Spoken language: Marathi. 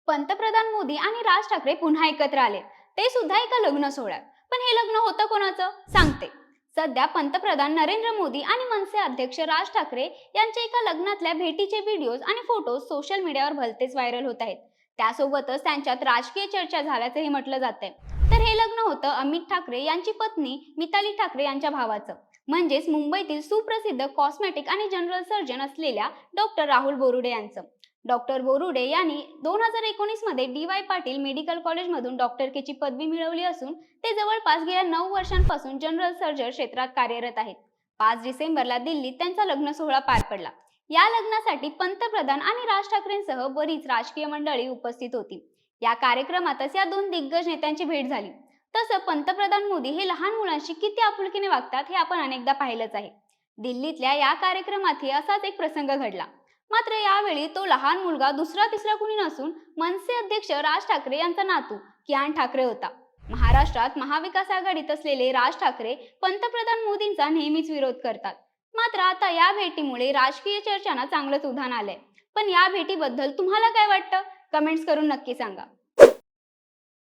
पंतप्रधान मोदी आणि राज ठाकरे पुन्हा एकत्र आले, ते सुद्धा एका लग्न सोहळ्यात. पण हे लग्न होतं कोणाचं सांगते. सध्या पंतप्रधान नरेंद्र मोदी आणि मनसे अध्यक्ष राज ठाकरे यांच्या एका लग्नातल्या भेटीचे व्हिडिओज आणि फोटोज सोशल मीडियावर भलतेच व्हायरल होत आहेत. त्यासोबतच त्यांच्यात राजकीय चर्चा झाल्याचंही म्हटलं जातंय. तर हे लग्न होतं अमित ठाकरे यांची पत्नी मिताली ठाकरे यांच्या भावाचं, म्हणजेच मुंबईतील सुप्रसिद्ध कॉस्मेटिक आणि जनरल सर्जन असलेल्या डॉक्टर राहुल बोरुडे यांचं. डॉक्टर बोरुडे यांनी 2019 मध्ये डी.वाय. पाटील मेडिकल कॉलेजमधून डॉक्टरकीची पदवी मिळवली असून ते जवळपास गेल्या 9 वर्षांपासून जनरल सर्जन क्षेत्रात कार्यरत आहेत. 5 डिसेंबरला दिल्लीत त्यांचा लग्न सोहळा पार पडला. या लग्नासाठी पंतप्रधान आणि राज ठाकरेंसह बरीच राजकीय मंडळी उपस्थित होती. या कार्यक्रमातच या दोन दिग्गज नेत्यांची भेट झाली. तसं पंतप्रधान मोदी हे लहान मुलांशी किती आपुलकीने वागतात हे आपण अनेकदा पाहिलंच आहे. दिल्लीतल्या या कार्यक्रमातही असाच एक प्रसंग घडला. मात्र यावेळी तो लहान मुलगा दुसरा तिसरा कुणी नसून मनसे अध्यक्ष राज ठाकरे यांचा नातू कियान ठाकरे होता. महाराष्ट्रात महाविकास आघाडीत असलेले राज ठाकरे पंतप्रधान मोदींचा नेहमीच विरोध करतात. मात्र आता या भेटीमुळे राजकीय चर्चांना चांगलंच उधाण आलंय. पण या भेटीबद्दल तुम्हाला काय वाटतं? कमेंट्स करून नक्की सांगा.